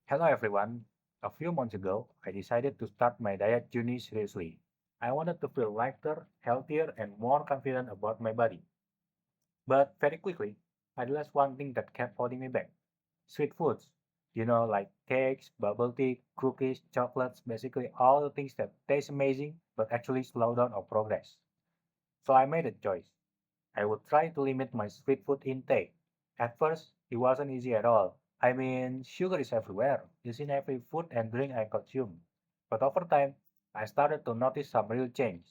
Hello everyone. A few months ago, I decided to start my diet journey seriously. I wanted to feel lighter, healthier, and more confident about my body. But very quickly, I realized one thing that kept holding me back. Sweet foods. Like cakes, bubble tea, cookies, chocolates, basically all the things that taste amazing but actually slow down our progress. So I made a choice. I would try to limit my sweet food intake. At first, it wasn't easy at all. I mean, sugar is everywhere. It's in every food and drink I consume. But over time, I started to notice some real change.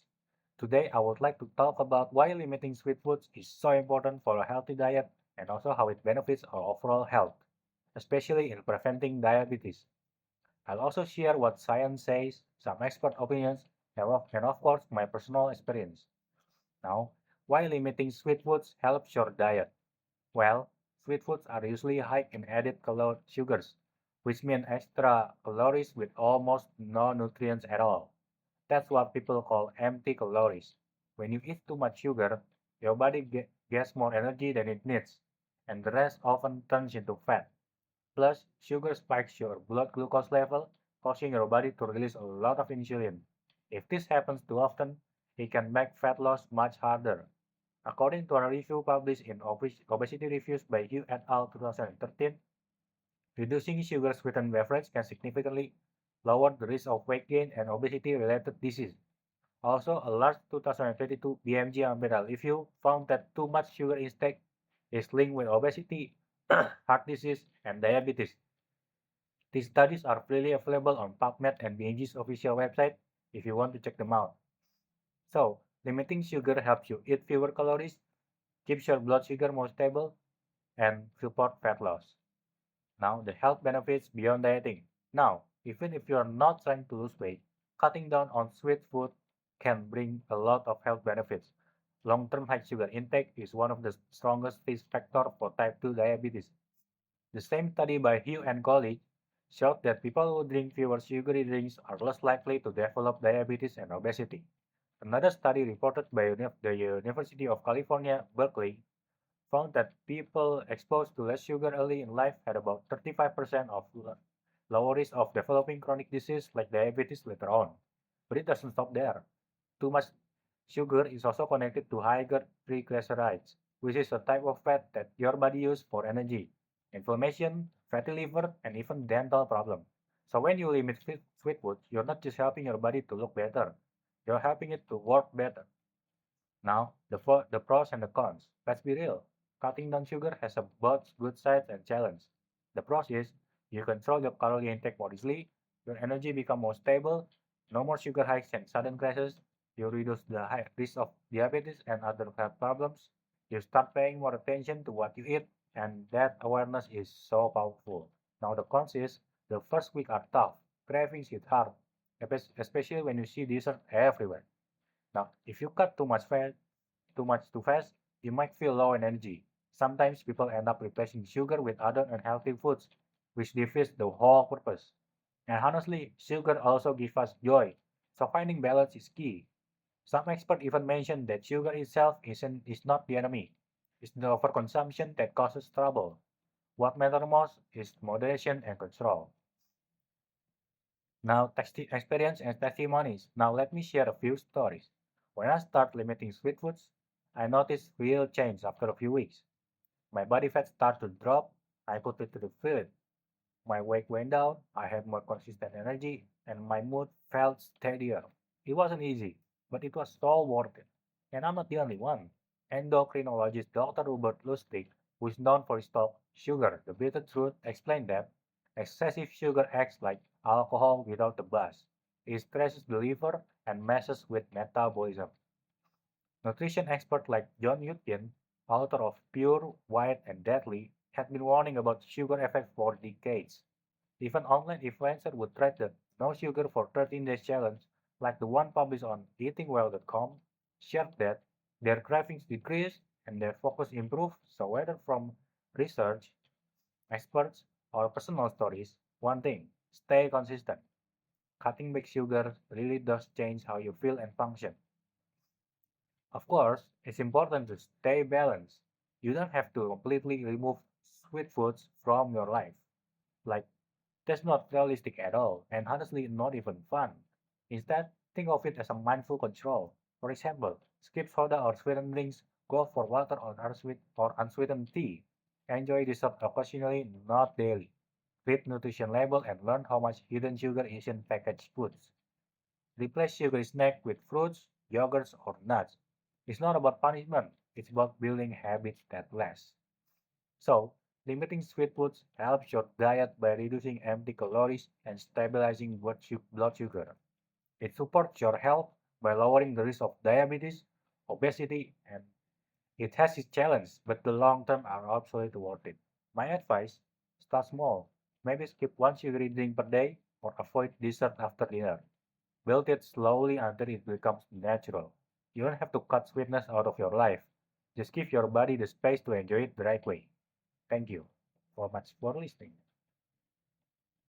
Today, I would like to talk about why limiting sweet foods is so important for a healthy diet and also how it benefits our overall health, especially in preventing diabetes. I'll also share what science says, some expert opinions, and of course, my personal experience. Now, why limiting sweet foods helps your diet? Well, sweet foods are usually high in added sugars, which mean extra calories with almost no nutrients at all. That's what people call empty calories. When you eat too much sugar, your body gets more energy than it needs, and the rest often turns into fat. Plus, sugar spikes your blood glucose level, causing your body to release a lot of insulin. If this happens too often, it can make fat loss much harder. According to a review published in Obesity Reviews by Hugh et al. 2013, reducing sugar-sweetened beverage can significantly lower the risk of weight gain and obesity-related disease. Also, a large 2022 BMG umbrella review found that too much sugar intake is linked with obesity, heart disease, and diabetes. These studies are freely available on PubMed and BMG's official website if you want to check them out. So, limiting sugar helps you eat fewer calories, keeps your blood sugar more stable, and support fat loss. Now, the health benefits beyond dieting. Now, even if you are not trying to lose weight, cutting down on sweet food can bring a lot of health benefits. Long-term high sugar intake is one of the strongest risk factors for type 2 diabetes. The same study by Hugh and colleagues showed that people who drink fewer sugary drinks are less likely to develop diabetes and obesity. Another study reported by the University of California, Berkeley, found that people exposed to less sugar early in life had about 35% of lower risk of developing chronic disease like diabetes later on. But it doesn't stop there. Too much sugar is also connected to higher triglycerides, which is a type of fat that your body uses for energy, inflammation, fatty liver, and even dental problems. So when you limit sweet foods, you're not just helping your body to look better, you're helping it to work better. Now, the pros and the cons. Let's be real. Cutting down sugar has a both good sides and challenge. The pros is you control your calorie intake more easily, your energy become more stable, no more sugar hikes and sudden crashes, you reduce the high risk of diabetes and other health problems, you start paying more attention to what you eat, and that awareness is so powerful. Now the cons is the first week are tough, cravings hit hard, especially when you see dessert everywhere. Now, if you cut too much too fast, you might feel low in energy. Sometimes people end up replacing sugar with other unhealthy foods, which defeats the whole purpose. And honestly, sugar also gives us joy, so finding balance is key. Some experts even mention that sugar itself is not the enemy. It's the overconsumption that causes trouble. What matters most is moderation and control. Now, experience and testimonies. Now, let me share a few stories. When I started limiting sweet foods, I noticed real change after a few weeks. My body fat started to drop. I could literally feel it. My weight went down. I had more consistent energy, and my mood felt steadier. It wasn't easy, but it was so worth it. And I'm not the only one. Endocrinologist Dr. Hubert Lustig, who is known for his talk Sugar, the Bitter Truth, explained that excessive sugar acts like alcohol without the buzz. It stresses the liver and messes with metabolism. Nutrition experts like John Yudkin, author of Pure, White, and Deadly, had been warning about sugar effects for decades. Even online influencers would try the no sugar for 13 days challenge, like the one published on eatingwell.com, shared that their cravings decreased and their focus improved. So whether from research, experts, or personal stories, one thing, stay consistent. Cutting back sugar really does change how you feel and function. Of course, it's important to stay balanced. You don't have to completely remove sweet foods from your life. Like, that's not realistic at all, and honestly, not even fun. Instead, think of it as a mindful control. For example, skip soda or sweetened drinks, go for water or unsweetened tea. Enjoy dessert occasionally, not daily. Read nutrition label and learn how much hidden sugar is in packaged foods. Replace sugary snack with fruits, yogurts, or nuts. It's not about punishment, it's about building habits that last. So, limiting sweet foods helps your diet by reducing empty calories and stabilizing blood sugar. It supports your health by lowering the risk of diabetes, obesity, and it has its challenges, but the long term are absolutely worth it. My advice, start small. Maybe skip one sugary drink per day or avoid dessert after dinner. Build it slowly until it becomes natural. You don't have to cut sweetness out of your life. Just give your body the space to enjoy it the right way. Thank you for much for listening.